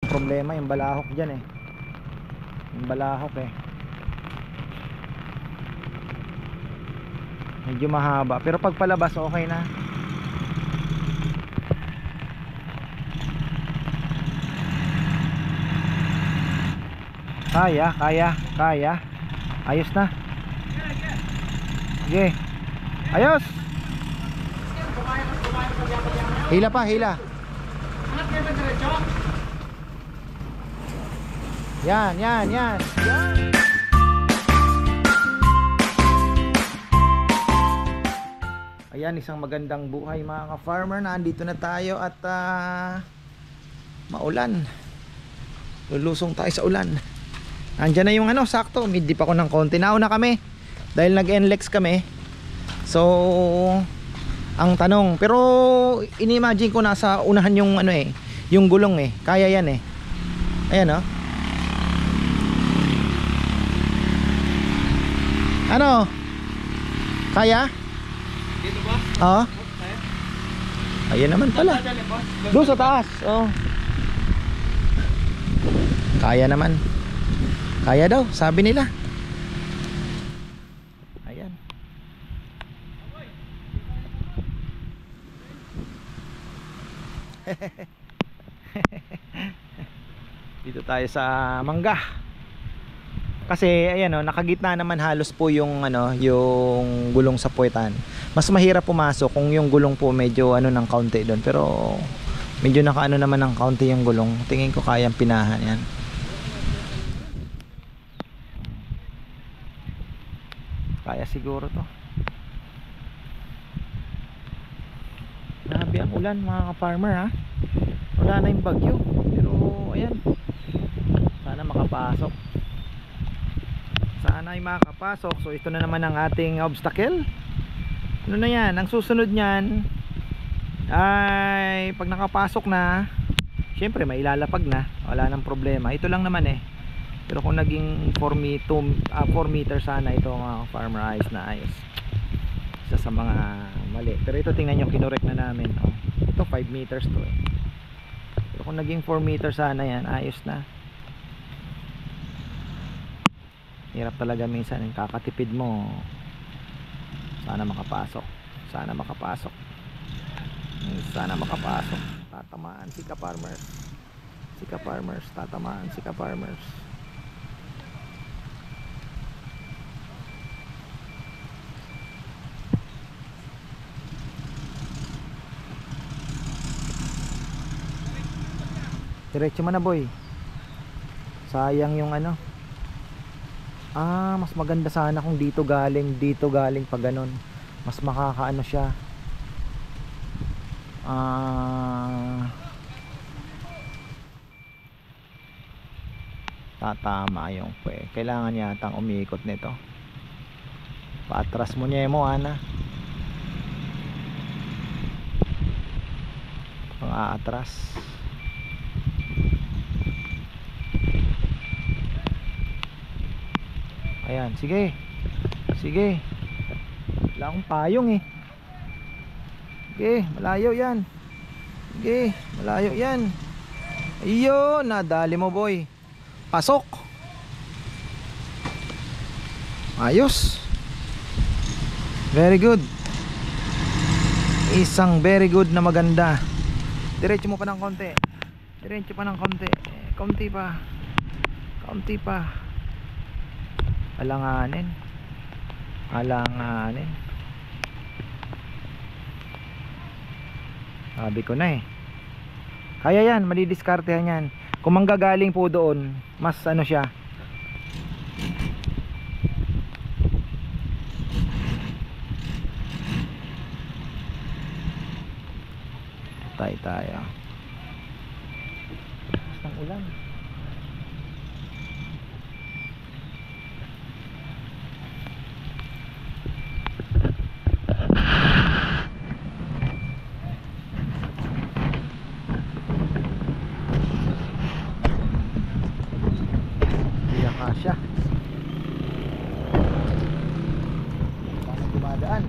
problema yung balahok dyan eh. Yung balahok eh, medyo mahaba, pero pag palabas okay na. Kaya ayos na. Sige, ayos. Hila pa, hila. Yan. Ayan, isang magandang buhay mga ka-farmer. Nandito na tayo at maulan. Lulusong tayo sa ulan. Andiyan na yung sakto, mid-dip ako ng konti. Nauna kami dahil nag-NLEX kami. So ang tanong, pero ini-imagine ko nasa unahan yung yung gulong eh. Kaya yan eh. Ayan oh. Ano? Kaya? Dito ba? Oo. Ayan naman pala. Doon sa taas. Oh. Kaya naman. Kaya daw, sabi nila. Ayan. Dito tayo sa mangga. Kasi ayan nakagitna naman halos po yung yung gulong sa puwetan. Mas mahirap pumasok kung yung gulong po medyo ng kaunti doon, pero medyo nakaano naman ng kaunti yung gulong. Tingin ko kayang pinahan yan. Kaya siguro to. Grabe ang ulan mga ka-farmer ha. Wala na yung bagyo, pero ayan, sana makapasok. Sana ay makapasok. So ito na naman ang ating obstacle. Ano na yan, ang susunod nyan ay pag nakapasok na, syempre may ilalapag na, wala nang problema. Ito lang naman eh. Pero kung naging 4 meter sana ito mga farmer, ayos na ayos. Isa sa mga mali. Pero ito tingnan nyo, kinorek na namin. Ito 5 meters to eh. Pero kung naging 4 meters sana yan, ayos na. Hirap talaga minsan, kakatipid mo. Sana makapasok. Sana makapasok. Sana makapasok. Tatamaan si ka-farmers. Si ka-farmers, tatamaan si ka-farmers. Diretso mo na boy. Sayang yung mas maganda sana kung dito galing pa ganun. Mas makakaano siya. Tatama yung kailangan yatang umiikot nito. Paatras mo niya mo ana. Pang-aatras. Ayan, sige. Sige. Wala akong payong eh. Sige, malayo yan. Sige, malayo yan. Ayun, nadali mo boy. Pasok. Ayos. Very good. Isang very good na maganda. Diretso mo pa ng konti. Diretso pa ng konti. Konti pa. Konti pa. Alanganin. Alanganin. Sabi ko na eh. Kaya yan, malidiskartehan yan. Kung manggagaling po doon, mas siya. Tayo. Ang ulan. Siya. Paano dumadaan?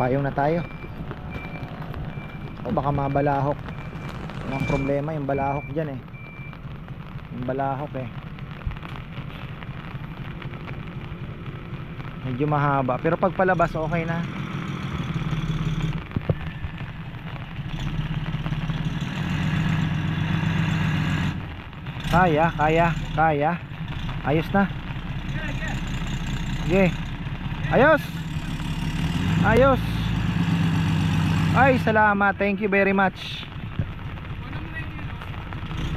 Payong na tayo. O baka mabalahok. Ang problema yung balahok dyan eh. Yung balahok eh. Medyo mahaba, pero pag palabas okay na. Kaya. Ayos na. Sige. Ayos. Ay, salamat. Thank you very much.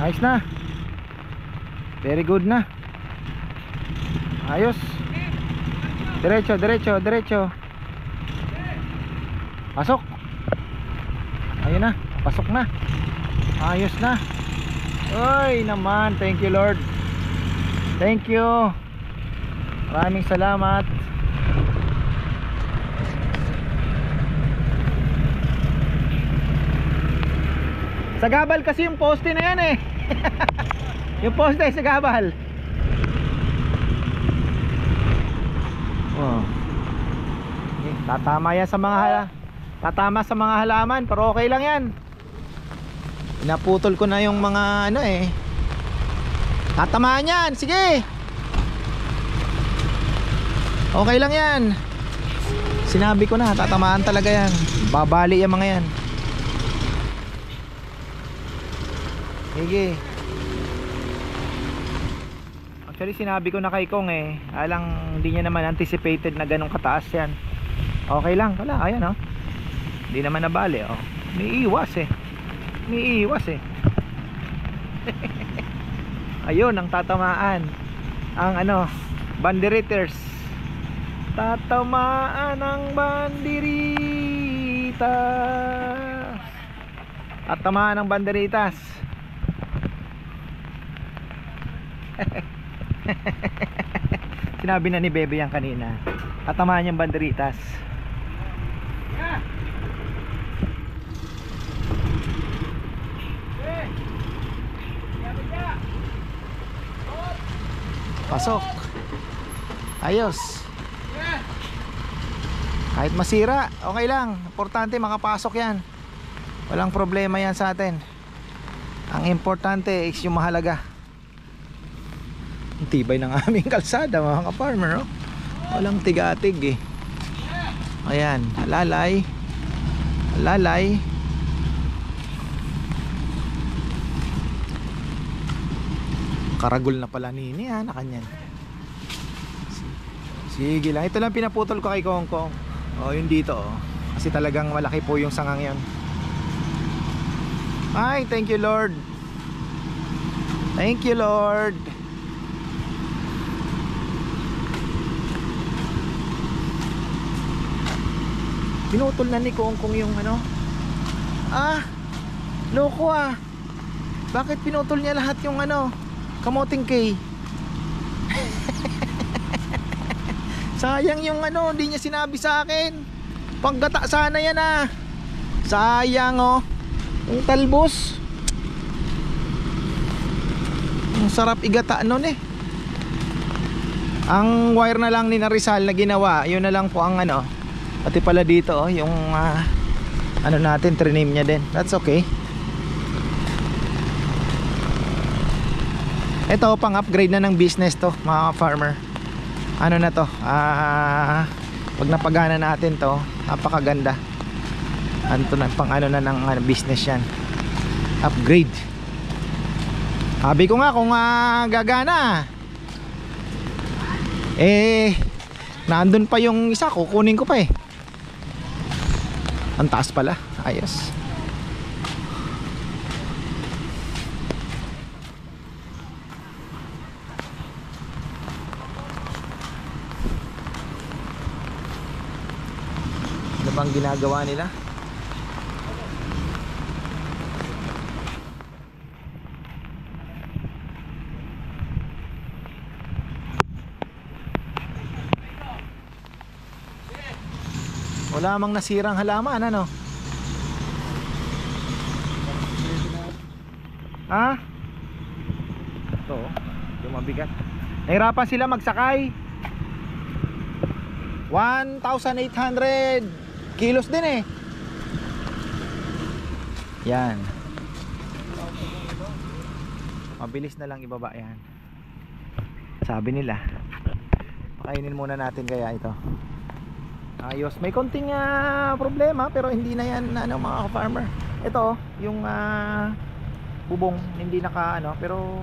Ayos na. Very good na. Ayos. Diretso. Pasok. Ayun na, pasok na. Ayos na. Oy naman, thank you Lord. Thank you. Maraming salamat. Sa gabal kasi yung poste na yan eh. Yung poste sa gabal. Oh. Tatama sa mga halaman, pero okay lang yan. Pinaputol ko na yung mga ano eh. Tatamaan yan, sige. Okay lang yan. Sinabi ko na, tatamaan talaga yan. Babali yung mga yan. Sige. Actually sinabi ko na kay Kong eh, alang hindi niya naman anticipated na ganun kataas yan. Okay lang, wala, ayan oh. Hindi naman nabali oh. Umiiwas eh. Ayun ang tatamaan. Ang ano, banderiters. Tatamaan ang banderitas. Tatamaan ang banderitas. Sinabi na ni Bebe yan kanina. Tatamaan yung banderitas. Pasok. Ayos. Kahit masira, okay lang. Importante makapasok yan. Walang problema yan sa atin. Ang importante is yung mahalaga. Ang tibay ng aming kalsada mga ka-farmer oh. Walang tigatig eh. Ayan, alalay. Karagol na pala nini ha, na kanyan. Sige lang, ito lang pinaputol ko kay Kong Kong. Oh, yun dito oh. Kasi talagang malaki po yung sangang yan. Ay, thank you Lord. Thank you Lord. Pinutol na ni Kong Kong yung ano. Loko ah. Bakit pinutol niya lahat yung ano, kamoting K? Sayang yung ano, hindi niya sinabi sa akin. Paggata sana yan ah. Sayang oh. Yung talbos. Ang sarap igata nun eh. Ang wire na lang ni Rizal na ginawa, yun na lang po ang ano. Pati pala dito oh, yung ano natin, triname niya din. That's okay. Ito pang upgrade na ng business to mga farmer. Ano na to, pag napagana natin to, napakaganda. Ano to na, pang ano na ng business yan. Upgrade. Sabi ko nga kung gagana nandun pa yung isa, kukunin ko pa eh. Ang taas pala, ayos. Ano bang ginagawa nila? Wala mang nasirang halaman ano? Ha? Ito, yung mabigat. Nahirapan sila magsakay. 1,800 kilos din eh. Yan. Mabilis na lang ibaba yan. Sabi nila. Pakainin muna natin kaya ito. Ayos. May konting problema pero hindi na yan ano, mga ka-farmer. Ito yung bubong hindi naka ano, pero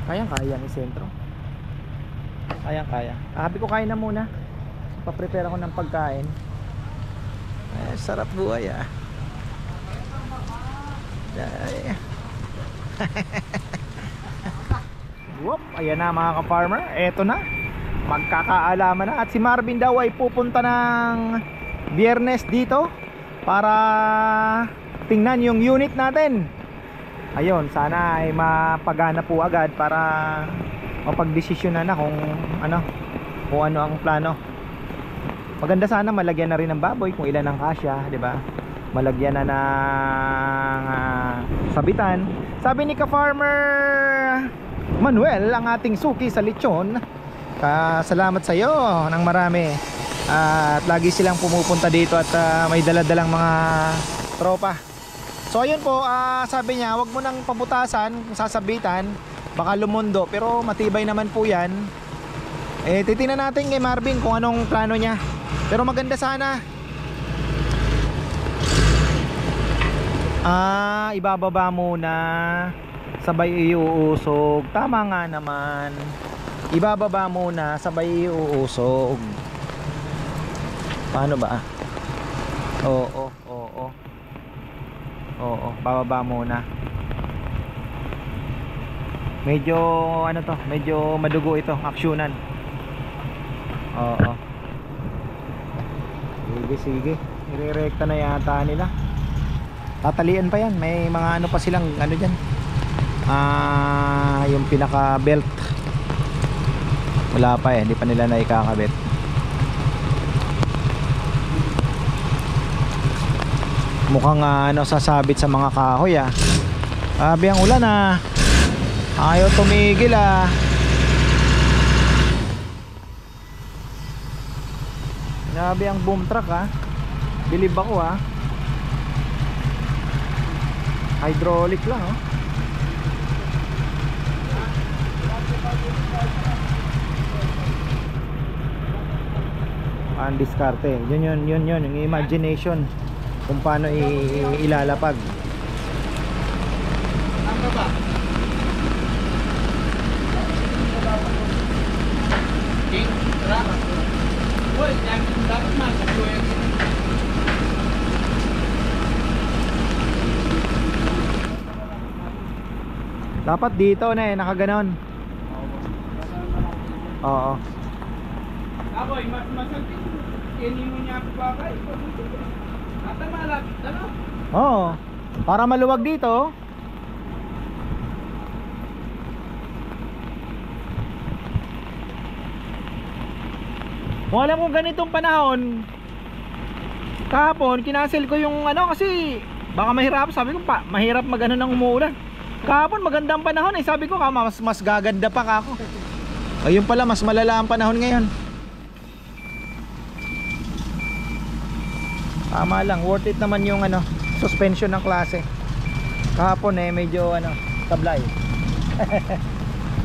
kayang-kaya ni sentro. Kayang-kaya. Sabi ko kain na muna. Pa-prepare ako ng pagkain. Sarap buhay ah. Whoop, ayan na mga ka-farmer. Eto na. Magkakaalaman na. At si Marvin daw ay pupunta ng Biyernes dito para tingnan yung unit natin. Ayun, sana ay mapagana po agad para mapagdesisyonan na kung ano ang plano. Maganda sana malagyan na rin ng baboy kung ilan ang kasya, di ba? Malagyan na ng sabitan. Sabi ni ka-farmer Manuel, ang ating suki sa lechon, salamat sa iyo ng marami. At lagi silang pumupunta dito at may dala-dalang mga tropa. So ayun po, sabi niya, wag mo nang pabutasan, sasabitan, baka lumundo. Pero matibay naman po yan. Titingnan natin kay Marvin kung anong plano niya. Pero maganda sana. Ibababa muna, sabay iuusog. Tama nga naman. Ibababa muna, sabay iuusog. Paano ba? Oo, bababa muna. Medyo medyo madugo ito, aksyonan. Oo. Sige. Irerekta na yata nila. Tatalian pa yan. May mga ano pa silang dyan. Yung pinaka belt. Wala pa hindi pa nila na ikakabit. Mukhang sasabit sa mga kahoy Sabi ang ulan ayaw tumigil Sabi ang boom truck Bilib ako hydraulic lang ang diskarte. Yun yung imagination kung paano ilalapag. Dapat dito na nakaganon. Oo. Aboy, masakit. Kini mo niya babay. Ata malapit na no? Oo. Para maluwag dito. Kung alam ko ganitong panahon, kahapon kinancel ko yung kasi baka mahirap, sabi ko mahirap magano nang umuulan. Kahapon magandang panahon sabi ko mas gaganda pa ako. Ayun pala, mas malala ang panahon ngayon. Tama lang, worth it naman yung suspension ng klase. Kahapon medyo tablay.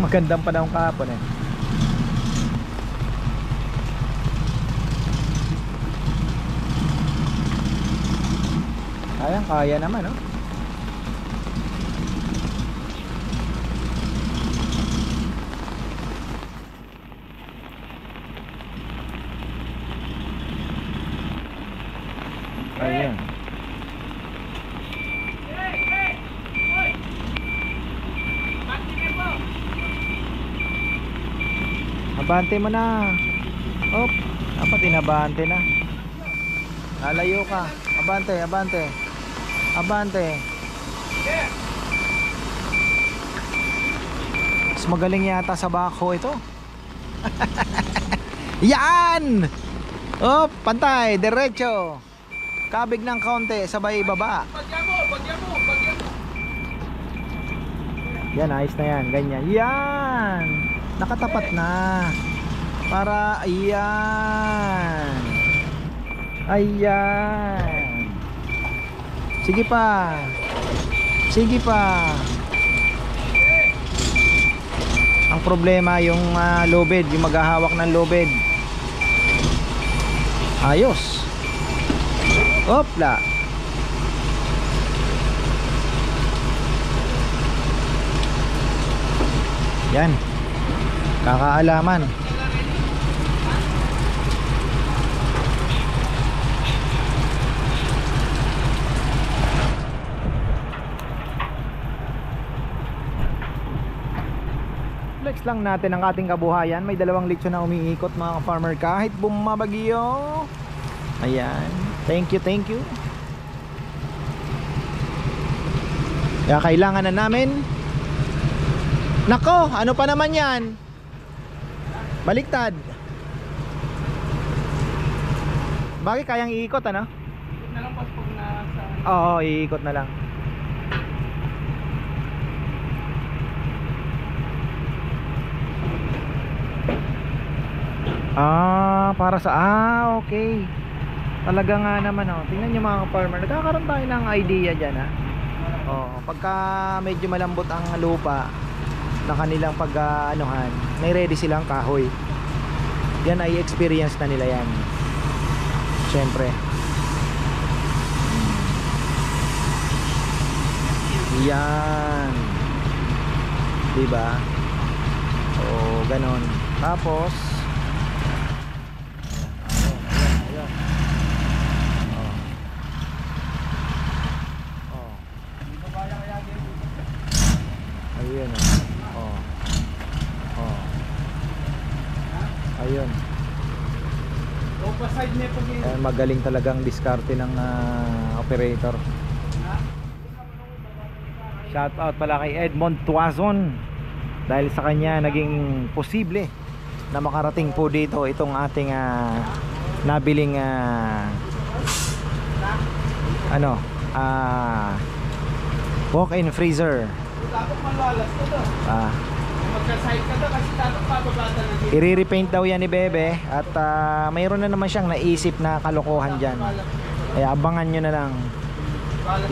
Magandang panahon kahapon kaya naman Ayan. Abante mo na. Op, dapat inabante na. Lalayo ka. Abante. Mas magaling yata sa bako ito. Yan! Op, pantay, diretso. Kabig ng kaunti, sabay baba. Bagyan mo. Yan, ayos na yan, ganyan. Yan! Nakatapat na. Para, ayan. Ayan. Sige pa. Sige pa. Ang problema yung lobed, yung maghahawak ng lobed. Ayos. Opla. Yan. Kakaalaman. Flex lang natin ang ating kabuhayan. May dalawang lechon na umiikot mga farmer kahit bumabagyo. Ayan. Thank you, thank you. Kaya kailangan na namin. Nako, ano pa naman yan? Baliktad. Bakit kayang iikot ano? Ikot na lang pas pag nasa... Oo, iikot na lang. Para sa okay. Talaga nga naman oh. Tingnan niyo mga farmer, nagkakaroon tayo ng idea diyan ha. Pagka medyo malambot ang lupa na kanilang pag-anuhan, may ready silang kahoy. Yan ay experience na nila yan. Siyempre. Yan. Diba? So, ganon. Tapos ayun ayun. Side niya pag Magaling talagang diskarte ng operator. Shout out pala kay Edmond Tuazon. Dahil sa kanya naging posible na makarating po dito itong ating nabiling walk-in freezer. dapat malalas ko to. Magka-side ka daw kasi dapat pababata na dito. I-repaint daw yan ni Bebe. At mayroon na naman siyang naisip na kalokohan dyan. Kaya abangan nyo na lang.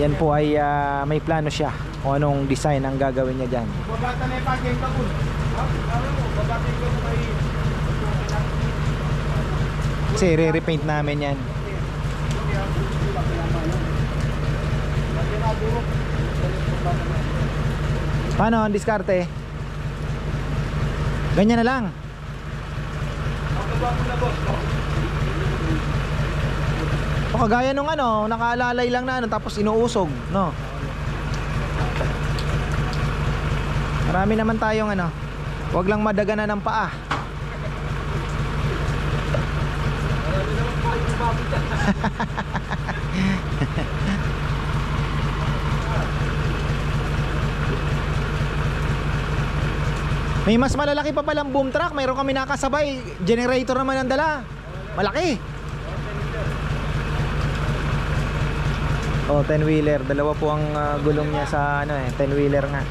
Yan po ay may plano siya kung anong design ang gagawin niya dyan. Babata na yung pageng kapun. Babata ko sa may... Kasi i-repaint namin yan. Paano ang diskarte? Ganyan na lang. O kagaya nung nakaalalay lang na tapos inuusog, no? Marami naman tayong wag lang madaganan ng paa. May mas malalaki pa palang boom truck. Mayroon kami nakasabay. Generator naman ang dala. Malaki. 10-wheeler. Dalawa po ang gulong niya sa 10-wheeler nga.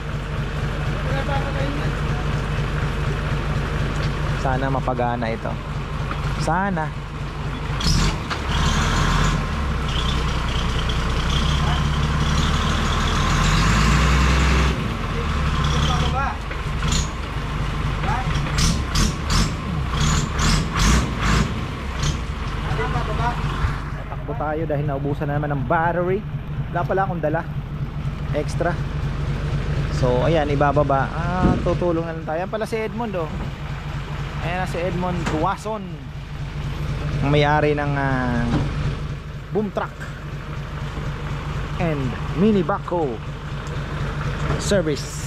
Sana mapagana ito. Sana. Tayo dahil naubusan na naman ng battery. Wala pala akong dala extra. So ayan, ibababa. Tutulong na lang tayo. Ayan pala si Edmond Ayan na si Edmond Tuazon, ang may-ari ng boom truck and mini backhoe service.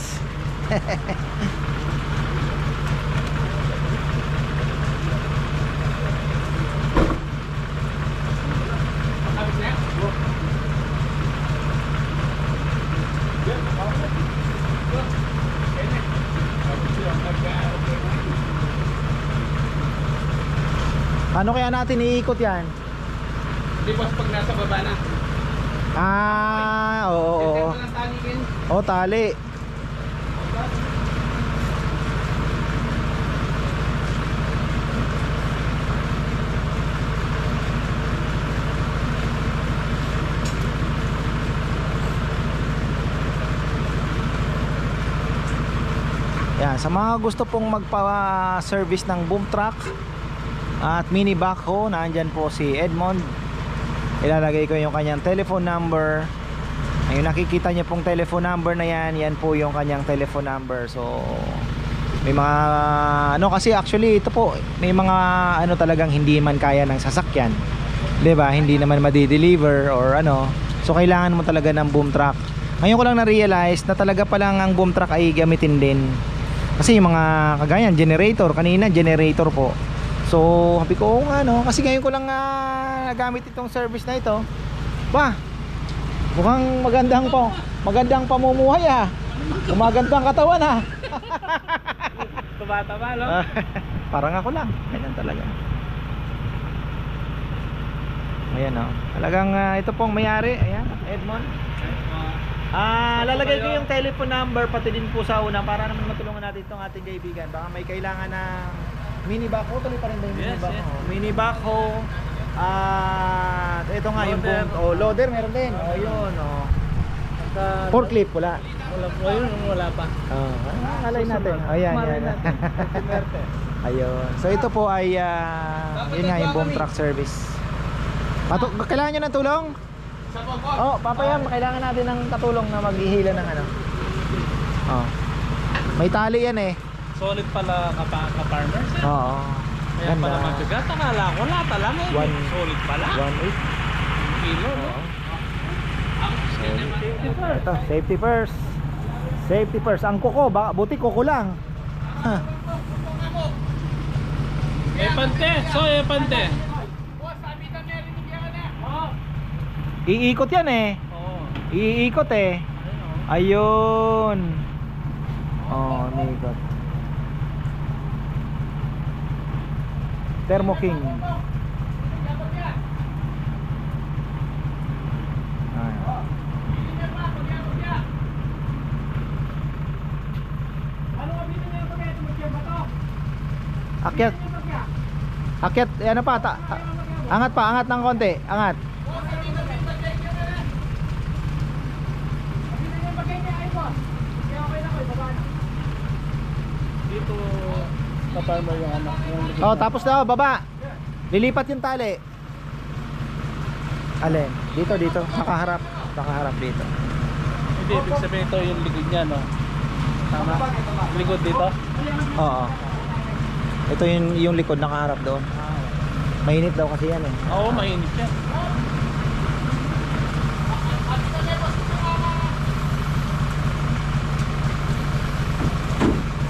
Ano kaya natin iikot yan? Di boss pag nasa baba na. Oo. Oo, tali. Ayan, sa mga gusto pong magpa-service ng boom truck at mini backhoe, naandyan po si Edmond. Ilalagay ko yung kanyang telephone number. Ayun, nakikita niyo pong telephone number na yan. Yan po yung kanyang telephone number. So may mga ano, kasi actually ito po, may mga ano talagang hindi man kaya ng sasakyan, 'di ba? Hindi naman ma-deliver or ano. So kailangan mo talaga ng boom truck. Ngayon ko lang na-realize na talaga palang ang boom truck ay gamitin din. Kasi yung mga kagayan, generator, kanina generator po. So sabi ko, nga no, kasi ngayon ko lang nagamit itong service na ito. Ba, mukhang magandang pamumuhay gumaganda ang katawan Tumataba, no? Parang ako lang, ganyan talaga. Ayan talagang ito pong mayari. Ayan, Edmond. Lalagay ko yung telephone number pati din po sa una para naman matulungan natin itong ating kaibigan. Baka may kailangan ng mini backhoe. Tuloy pa rin ba yung mini backhoe? Yes. Mini backhoe. Ito nga yung boom. Loader meron din. Yun. Forklift wala. Wala pa. Alay natin. Ayan. Ayun. So ito po ay yun nga yung boom truck service. Kailangan nyo ng tulong? Papayam, kailangan natin ng katulong na maghihila ng ano. May tali yan eh. Solid pala ka-farmer. Oo. Kaya pala mabigat. Akala ko lata lang eh. Solid pala. 1.8 kilo, no? Ito, safety first. Safety first. Ang kuko, buti kuko lang. Epante, epante. Iikot yan eh. Iikot eh. Ayun. Umiikot. Thermo King. Akyat. Akyat, ano pa? Angat pa, angat ng konti. Angat. Dito ka-farmer yung ano. Tapos na, baba. Lilipat yung tali. Alin? Dito. Nakaharap dito. Hindi, ibig sabihin ito yung likod niya, no? Tama? Likod dito? Oo. Ito yung likod nakaharap doon. Mainit daw kasi yan eh. Oo, mainit yan.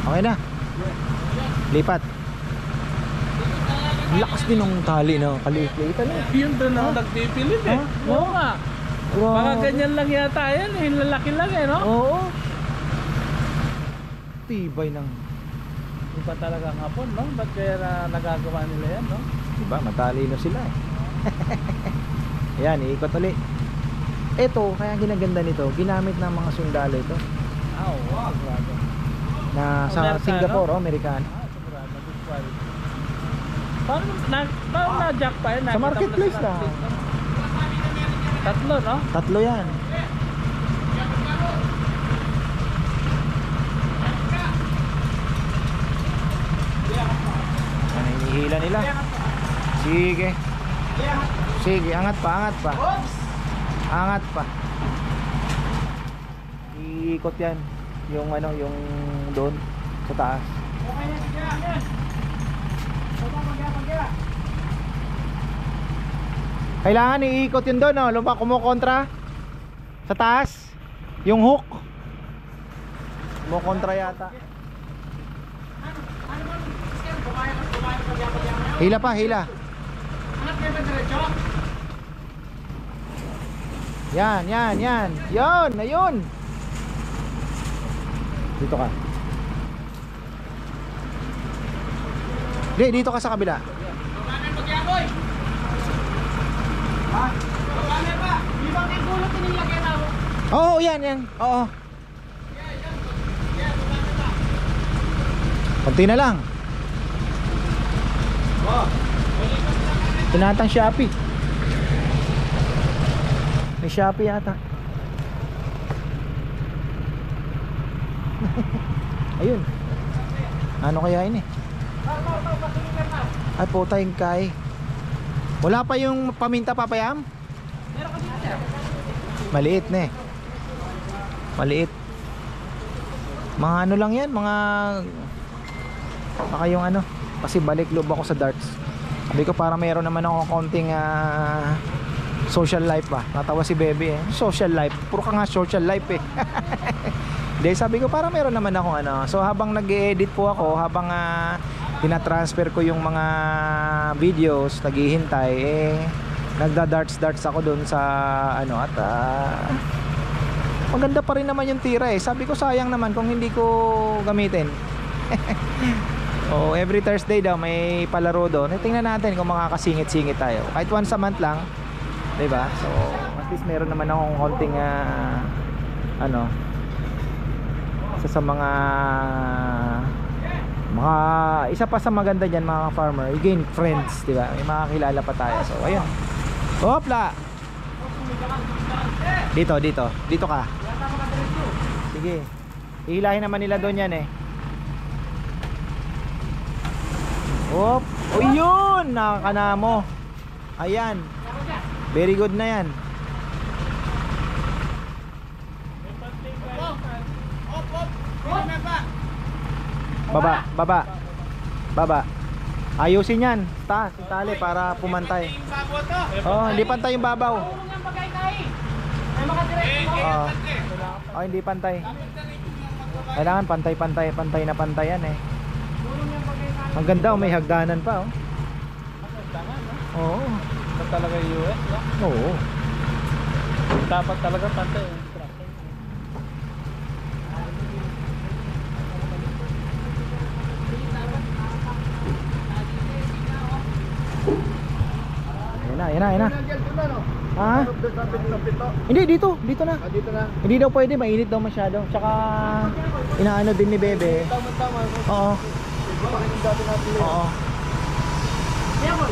Okay na. Lipat. Lakas din ng tali, no? Kaliit-liitan eh. Yun doon ako nagpipilit eh. Oo nga. Baka ganyan lang yata yan eh. Lalaki lang eh, no? Oo. Tibay ng... Iba talaga ang hapon, no? Ba't kaya nagagawa nila yan, no? Diba, matalino sila eh. Ayan, iikot ulit. Ito, kaya ginaganda nito, ginamit ng mga sundalo ito. Oo, sigurado. Na sa Amerikano? Singapore, Amerikano. Sigurado, good quality. Paano na-jack pa yan? Sa marketplace lang. Tatlo, no? Tatlo yan. Ano hinihila nila? Sige. Sige, angat pa. Angat pa. Iikot yan. Yung ano, yung doon sa taas. Kailangan iikot yun doon, no? Lumpa kumukontra sa taas. Yung hook kumukontra yata. Hila pa, hila. Yan. Yan, ayun. Dito ka. Dito ka sa kabila. Oo, yan. Oo. Kunti na lang. Tinatang Shopee. May Shopee yata. Ayun. Ano kaya yun eh? Ay puta yung kay. Wala pa yung paminta papayam? Meron ka dito, sir. Maliit na eh. Maliit. Mga ano lang yan, mga baka yung ano, kasi balik loob ako sa darts. Sabi ko para mayroon naman ako konting social life ba. Natawa si Bebe eh. Social life. Puro ka nga social life eh. Hindi, sabi ko para mayroon naman ako ano. So habang nag-e-edit po ako, habang tinatransfer ko yung mga videos, naghihintay eh nagda-darts ako doon sa ano at maganda pa rin naman yung tira eh. Sabi ko sayang naman kung hindi ko gamitin. Oh, every Thursday daw may palaro doon. Tingnan natin kung makakasingit-singit tayo. Kahit once a month lang, 'di ba? So, at least meron naman akong konting ano sa mga isa pa sa maganda diyan mga farmer, you gain friends, 'di ba? May makakilala pa tayo. So, ayun. Hopla. Dito ka. Sige. Ihilahin naman nila doon yan eh. Hop. O yun, nakakana mo. Ayan. Very good na yan. Baba. Ayusin yan. Taas, itali para pumantay. Oh, hindi pantay yung babaw. Oh, hindi pantay. Kailangan pantay na pantayan eh. Ang ganda, oh, may hagdanan pa oh. Oo. Ito talaga yung US, no? Oo. Dapat talaga pantay. Ayan na. Ha? Hindi, dito na. Dito na. Hindi daw pwede, mainit daw masyado. Tsaka inaano din ni Bebe. Tama. Oo. Oo.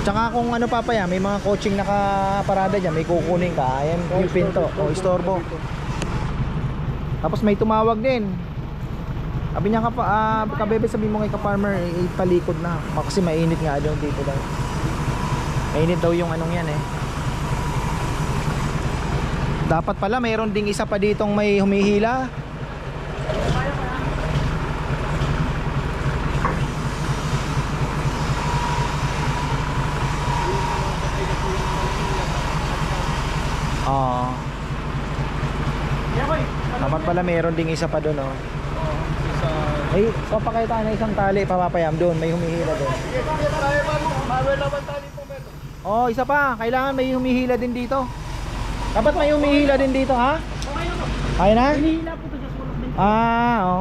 Tsaka kung ano papaya, may mga coaching nakaparada dyan, may kukunin ka, ayan yung pinto o istorbo. Tapos may tumawag din. Sabi niya Bebe, sabi mo kay ka-farmer, ipalikod na kasi mainit nga doon dito daw. Mainit daw yung anong yan eh. Dapat pala mayroon ding isa pa ditong may humihila. Dapat pala mayroon ding isa pa doon oh. Ay, so pakita na isang tali papapayam doon, may humihila doon. Oh, isa pa, kailangan may humihila din dito. Dapat may humihila din dito, ha? Kaya na? Hinihila po ito sa sulok din. Oo.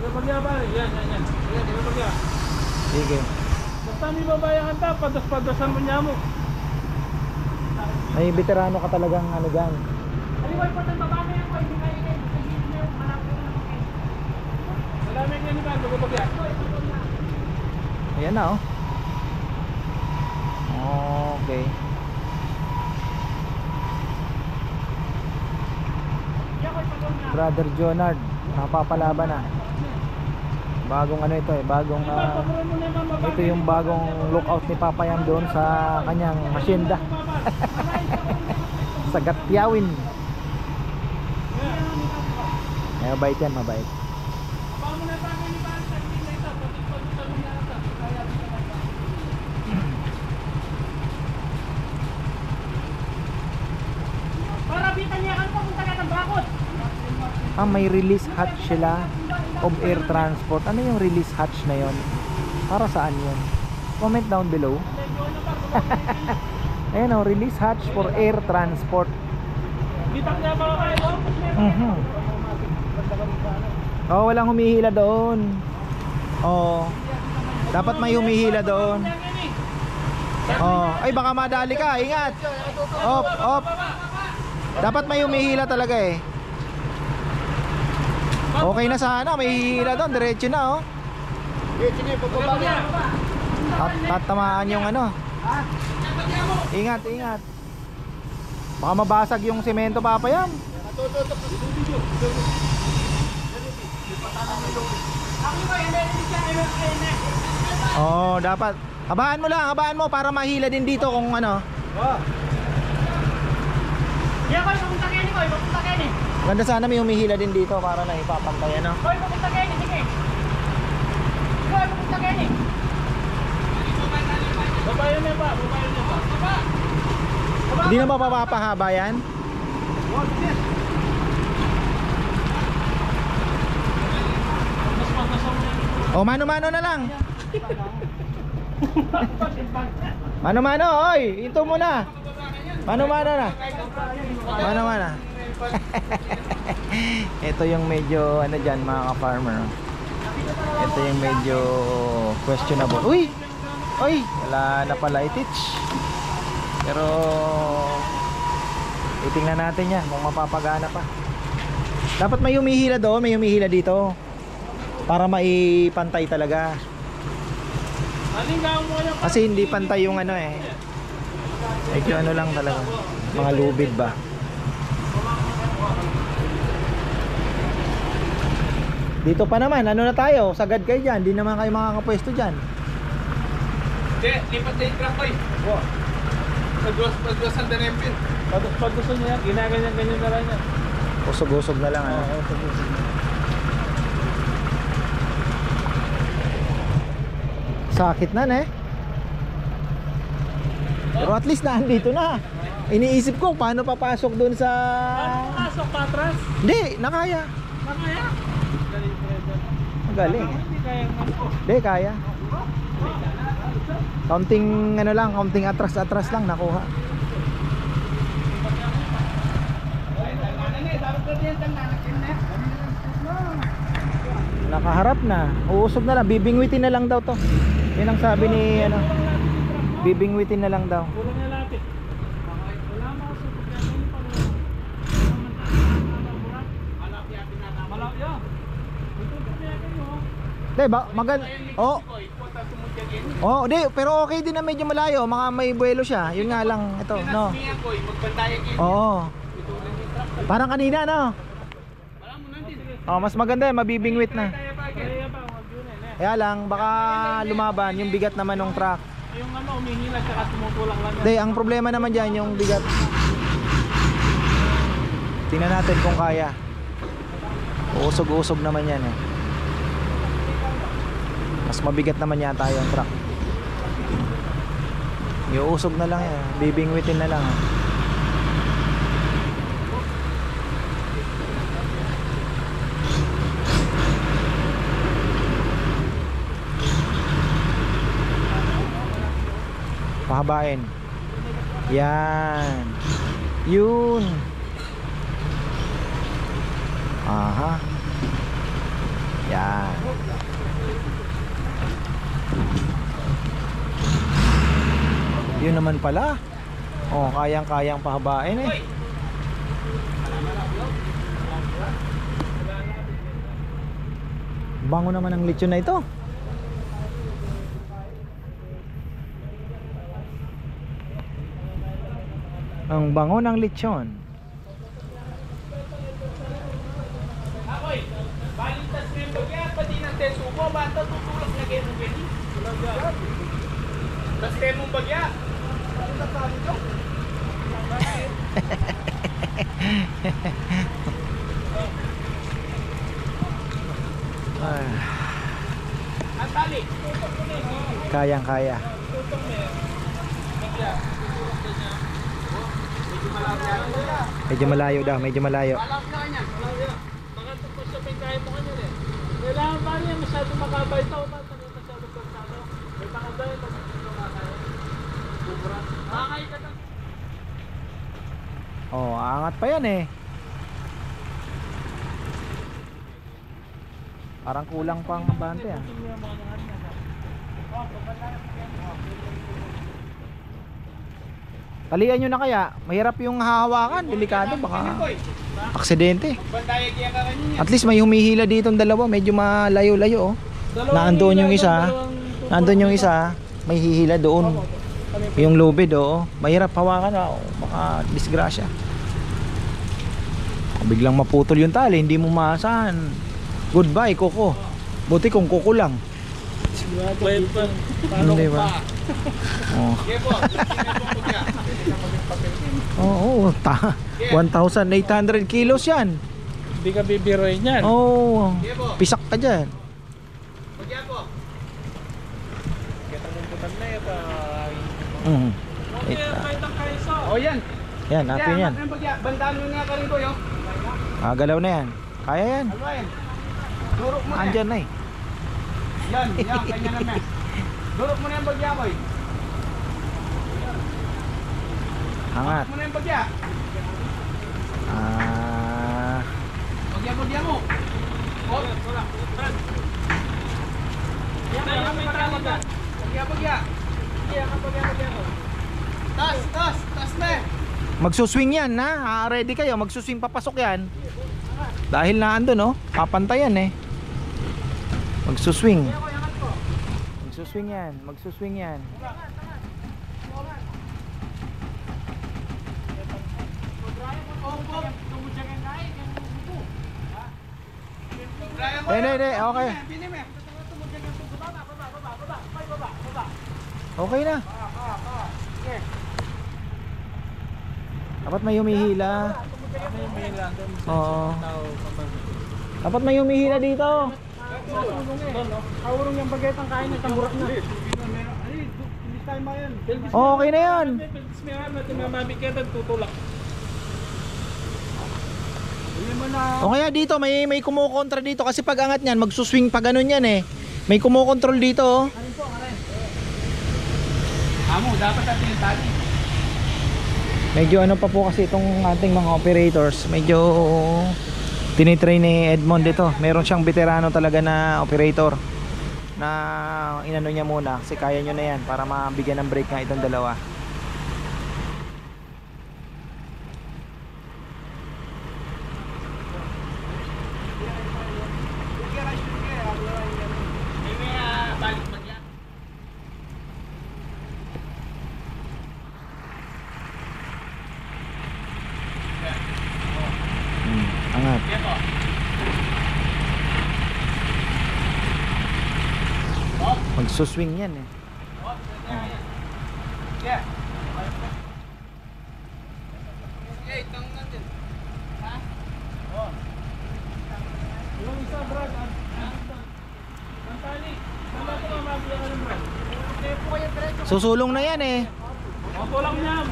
Magpagya ba? Yan. Magpagya. Sige. Basta may babayahan ta, padas-padasan mo niya mo. May veterano ka talagang ano dyan. Aliway po ng babae yan ko, hindi kayo kayo. Sabihin mo yung hanap ko naman kayo. Salamin yan iba, magpagya. Ayan na oh. Okay. Brother Jonard, napapalaban na. Bagong ano ito eh, bagong ito yung bagong lookout ni Papayam doon sa kanyang hacienda. Sa Gatiyawin. Mabait yan, mabait. May release hatch sila of air transport. Ano yung release hatch na yon? Para saan yun? Comment down below. Ayan o, release hatch for air transport. Oh, walang humihila doon. Oh, dapat may humihila doon. Oh, ay baka madali ka, ingat. Op. Dapat may humihila talaga eh. Okay na sana, may hila doon, diretso na oh. Sige, pababa niya. Tatamaan yung ano. Ingat. Baka mabasag yung semento Papayam. Oo, dapat. Habaan mo lang, habaan mo para mahila din dito kung ano. Yeah, boy, papunta kayo ni boy, papunta kayo ni. Ganda sana may humihila din dito para na ipapantay ano. Boy, papunta kayo ni, sige. Boy, papunta kayo ni. Babayan niya ba? Babayan niya ba? Baba! Hindi na ba papapahaba yan? O mano-mano na lang. Mano-mano, oy, ito muna. Mano-mano na. Mano-mano. Ito yung medyo ano diyan mga ka-farmer. Ito yung medyo questionable. Uy. Oy, wala na pala itich. Pero itingnan natin yan kung mapapagana pa. Dapat may humihila doon, may humihila dito. Para maipantay talaga. Kasi hindi pantay yung ano eh. Medyo ano lang talaga. Mga lubid ba. Dito pa naman, ano na tayo? Sagad kayo dyan, di naman kayo makakapwesto dyan. Hindi, lipat na yung truck ko eh. Pagwas ang danepin. Pag gusto niya, ginaganyan-ganyan na lang yan. Usog-usog na lang ano. Sakit na eh. Pero at least nandito na. Iniisip ko paano papasok dun sa... Pasok pa atras? Hindi, nakaya. Makaya? Magaling eh. Hindi kaya nga. Hindi, kaya. Counting ano lang, counting atras-atras lang nakuha. Nakaharap na. Uusog na lang, bibingwitin na lang daw to. Yan ang sabi ni ano. Bibingwitin na lang daw. Kulang niya lapit. Wala mo sa pagkakain pa rin. Malapit yan. Ito pagkakain mo. Di ba? Oh. Oh, di, pero okay din na medyo malayo, mga may buwelo siya. Yun nga lang ito, no. Oo. Parang kanina, no. Oh, mas maganda 'yan, mabibingwit na. Kaya lang baka lumaban yung bigat naman ng truck. Yung ano, umihila tsaka tumutulak lang yan. Di, ang problema naman diyan yung bigat. Tingnan natin kung kaya. Uusog-usog naman 'yan eh. Mas mabigat naman yata yung truck. Iuusog na lang yan, bibingwitin na lang. Pahabain. Yan. Yun. Aha. Yan. Yun naman pala. Oh, kayang-kayang pahabain eh. Bango naman ang lechon na ito. Ang bango ng lechon. Akoy, balitas mo yung bagya, pati ng teso ko, bata tutulak na kayo ng ganyan. Tas kayo mong bagya. Ang tali. Kayang-kaya. Medyo malayo daw, medyo malayo. Palak na kanya. Baka tungkol sa pagkain mo kanyan eh. Kailangan ba niya masyado makabay ito? Masyado pagkano? May makabay ito. Makakay ka lang. Oh, angat pa yan eh. Parang kulang pang bante ah. Talian nyo na kaya, mahirap yung hahawakan, delikado, baka aksidente. Bandaya kaya ka kanyan. At least may humihila dito dalawa, medyo malayo-layo oh. Naandun yung isa, naandun yung isa, may hihila doon. Yung lubid oh, mahirap hawakan oh, baka disgrasya. Biglang maputol yung tali, hindi mo maasahan. Goodbye, Kuko. Buti kung Kuko lang. Bayad pa. Hindi ba? Oh. Sige po, tingnan po po kaya. Oo, 1,800 kilos yan. Hindi ka bibiroin yan. Oo, Sige po. pisak ka dyan. Pagya po. Kitang na ito. Wait Okay, lang. kahit ang kaiso. O yan. Yan, napin yan. Ang pagya. Bandaan mo nga ka rin po yun. Galaw na yan. Kaya yan. Alwain. Durok mo na. Andyan na eh. Yan, kanya naman. Durok mo na yung bagya ko eh. Angat. Durok mo na yung bagya. Bagya mo. Oh. Bagya. Tas na. Magsuswing yan ha. Ready kayo. Magsuswing papasok yan. Dahil na ando no. Papantayan eh. Magsuswing. Magsuswing yan. Magsuswing yan. Hindi. Okay. Okay na. Dapat may humihila. Oo. Dapat may humihila dito. Kaurong yung bagay ang kain ng tamburak na. Okay na yan. Tutulak. O kaya dito may kumukontra dito kasi pag angat niyan magsuswing pa ganun yan eh. May kumukontrol dito oh. Amo, dapat natin yung tali. Medyo ano pa po kasi itong ating mga operators. Medyo tinitrain ni Edmond dito. Meron siyang veterano talaga na operator na inano niya muna kasi kaya nyo na yan para mabigyan ng break nga itong dalawa. Angat. Magsuswing yan eh. Yeah. Okay, itong natin. Ha? Oh. Yung isa, Brad. Ang tali. Saan ba ito mamabila ka ng Brad? Okay po kayo, diretso. Susulong na yan eh. Tutulak niya.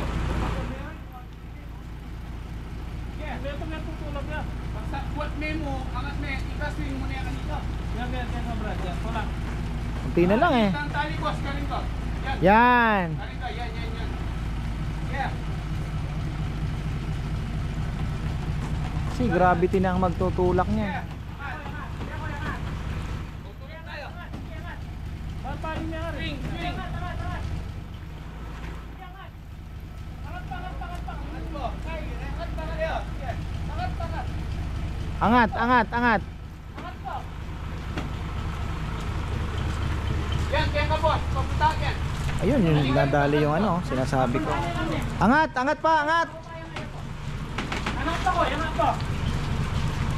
Ito nga tutulak niya. Sa buat memo, angat me, i-swing mo na yan kanito. Yan, Brad. Yan, tulak. Kunti na lang eh. Ang tali boss, karin ko. Yan. Yan. Karin ko, yan. Yeah. Kasi gravity na ang magtutulak niya. Tutulak tayo. Papahin niya ka rin. Swing. Angat. Yan, kaya ka boss, papunta yan. Ayun, yung nadali yung ano, sinasabi ko. Angat pa. Anak pa.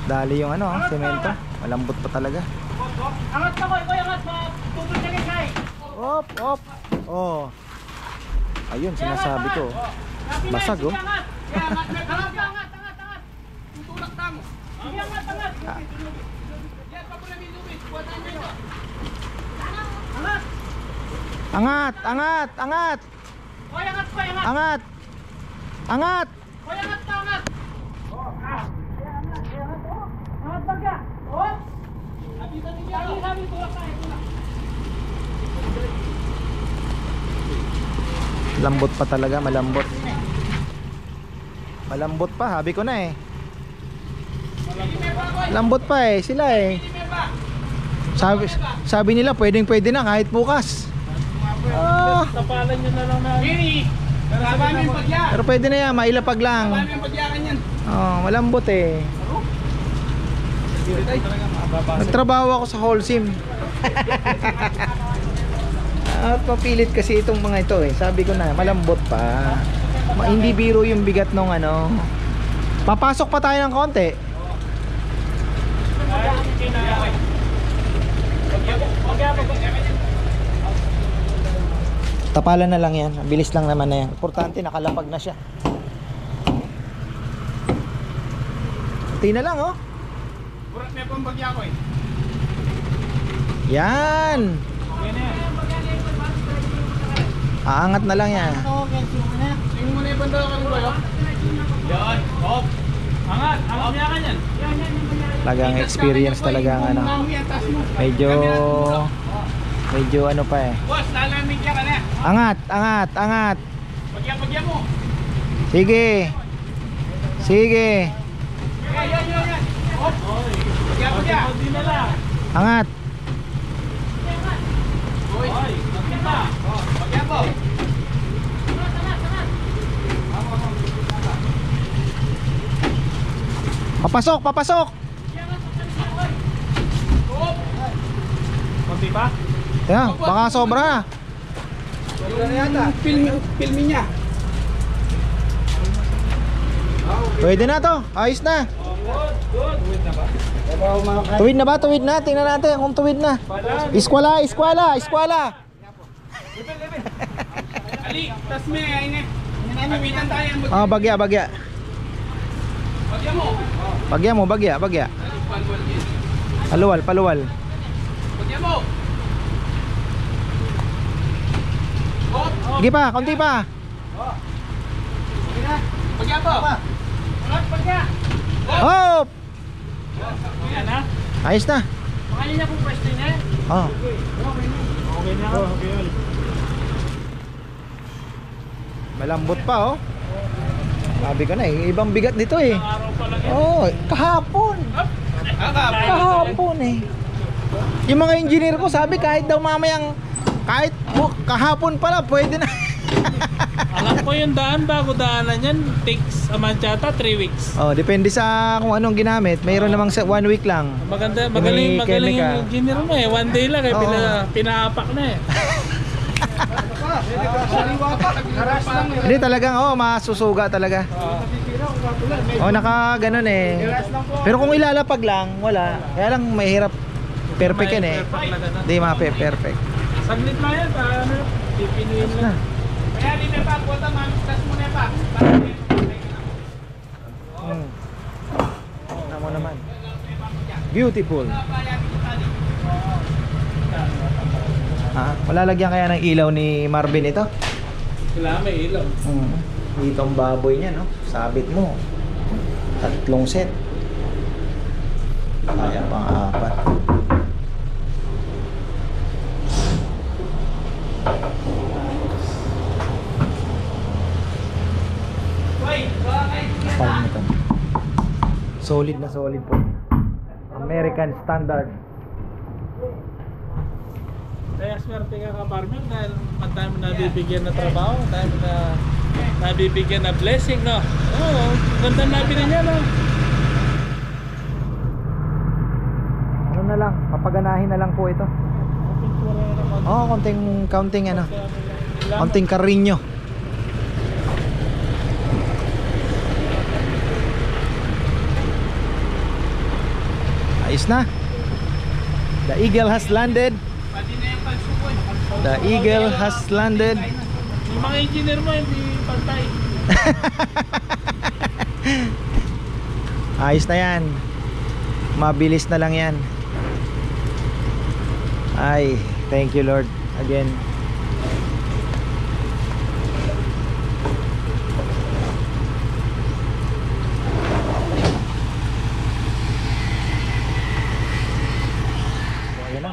Dali yung ano, semento. Malambot pa talaga. Angat pa ko, ikaw angat pa. Tutulak niya kay. Op. Oh. Ayun, sinasabi ko. Basag oh. Yeah, angat. Tutulak tamo. Sige, angat. Yan, papunta may lubid. Buwatan nyo ito. Angat. Angat. Hoy, angat pa, angat. Angat. Hoy, angat pa, angat. Angat ba ka? Oh. Sabi, tulak tayo, tulak. Lambot pa talaga, malambot. Malambot pa, sabi ko na eh. Lambot pa eh, sila eh. Sabi nila pwede na kahit bukas. Tapalan nyo na lang na. Mini, kasama mo yung pagya. Pero pwede na yan, mailapag lang. Kasama mo yung pagyakan yan. Oh, malambot eh. Nagtrabaho ako sa Holcim. At papilit kasi itong mga ito eh. Sabi ko na, malambot pa. Hindi biro yung bigat nung ano. Papasok pa tayo ng konti. Tapalan na lang yan. Bilis lang naman na yan. Importante nakalapag na siya. Tina lang oh. Burat may pambagya ko eh. Yan. Aangat na lang yan. Tingin mo na yung banda ka ba yun? Yan. Hop. Angat. Angat niya ka yan. Talagang experience talaga ang ano. Medyo ano pa eh. Boss, lalamig ka na. Angat, angat, angat. Bagya mo. Sige. Sige. Yan. Hop. Bagya. Angat. Uy. Bagya po. Papasok, papasok. Hop. Konti pa? Yan, baka sobra na. Sobra na yata. Filmi niya. Pwede na to, ayos na. Tuwid na ba? Tuwid na, tingnan natin kung tuwid na. Eskwela, eskwela, eskwela. Ali, tas me, ayun eh. Kapitan tayo. Ah, bagya, bagya. Bagya mo. Bagya mo, bagya, bagya. Paluwal, paluwal. Bagya mo. Hop. Sige pa, konti pa. Bagya po. Bagya. Hop! Yan ha? Ayos na. Pakali na kung pwesto niya. Oh. Okay na. Okay. Malambot pa oh. Sabi ko na eh, ibang bigat nito eh. Araw pa lang yan. Oh, kahapon. Kahapon eh. Yung mga engineer ko sabi kahit daw mamayang kahapon pala pwede na. Alam ko yung daan bago daanan yan. Takes a month yata, 3 weeks. Oh, depende sa kung anong ginamit. Mayroon namang 1 week lang. Magaling May yung chemical. engineer mo eh. 1 day lang eh. Oo. Pinaapak na eh. Hindi talagang masusuga talaga. Oh, naka ganun eh. Pero kung ilalapag lang, wala. Kaya lang mahirap perfect yan eh. Hindi perfect. Saglit lang yan. Ano, pipinuin lang. Kaya di na pa, puta mamistas mo na pa. Ano mo naman. Beautiful. Wala lagyan kaya ng ilaw ni Marvin ito? Wala, may ilaw. Itong baboy niya, no? Sabit mo. 3 set. Kaya pang 4. Kapal nito. Solid na solid po. American standard. Kaya swerte ka ka, Parmen, dahil tayo mo nabibigyan na trabaho, tayo mo na nabibigyan na blessing, no? Oo, ganda nabili niya, no? Ano na lang, papaganahin na lang po ito. Pintura na naman. Oo, konting ano, konting karinyo. Ayos na. The eagle has landed. Pati na yung palsukoy. The eagle has landed. Yung mga engineer mo, hindi pantay. Ayos na yan. Mabilis na lang yan. Ay, thank you Lord again.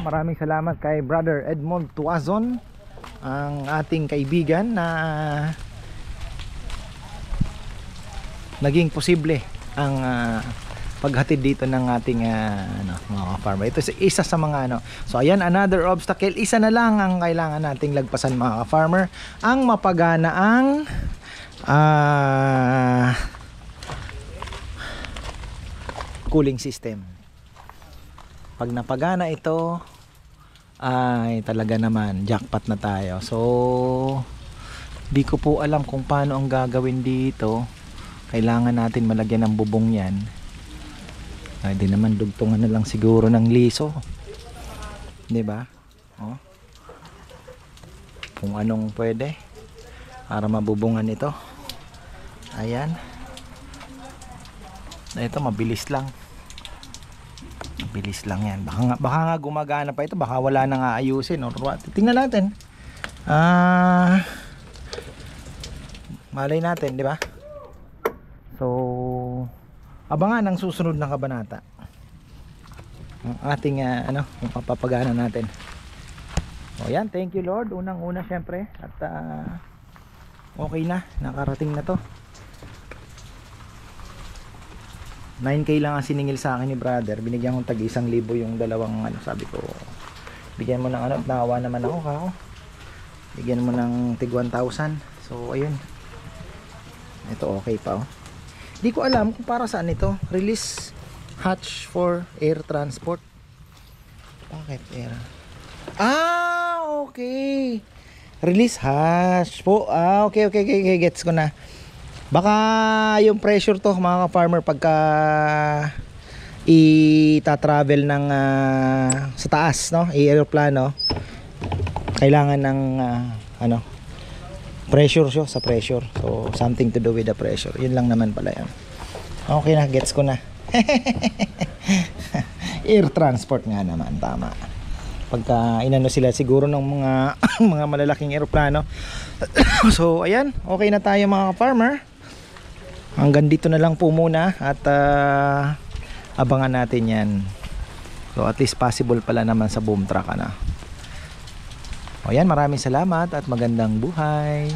Maraming salamat kay Brother Edmond Tuazon, ang ating kaibigan na naging posible ang paghatid dito ng ating mga farmer. Ito isa sa mga ano. So ayan, another obstacle. Isa na lang ang kailangan nating lagpasan mga farmer, ang mapagana ang cooling system. Pag napagana ito, ay talaga naman jackpot na tayo. So di ko po alam kung paano ang gagawin dito. kailangan natin malagyan ng bubong yan. Ay, di naman dugtungan na lang siguro ng liso. 'Di ba? Oh. Kung anong pwede para mabubungan ito. Ayan. Ito mabilis lang. Mabilis lang yan. Baka nga gumagana pa ito. Baka wala nang aayusin or what. Tingnan natin. Malay natin, di ba? So, abangan ang susunod na kabanata. Ang ating kung papapagana natin. O yan, thank you Lord. Unang-una syempre. At okay na, nakarating na to. 9K lang ang siningil sa akin ni brother. Binigyan kong tag 1,000 yung dalawang sabi ko. Bigyan mo ng nawa naman ako kako. Bigyan mo ng tig 1,000. So ayun. Ito okay pa oh. Hindi ko alam kung para saan ito. Release hatch for air transport. Bakit air? Okay. Release hatch po. Okay. Gets ko na. Baka yung pressure to mga ka-farmer pagka ita-travel ng sa taas, no? I-aeroplano. Kailangan ng pressure siya sa pressure. So something to do with the pressure. Yun lang naman pala yan. Okay na, gets ko na. Air transport nga naman, tama. Pagka inano sila siguro ng mga mga malalaking eroplano. So ayan, okay na tayo mga farmer. Hanggang dito na lang po muna at abangan natin yan. So at least possible pala naman sa boom truck O yan, maraming salamat at magandang buhay.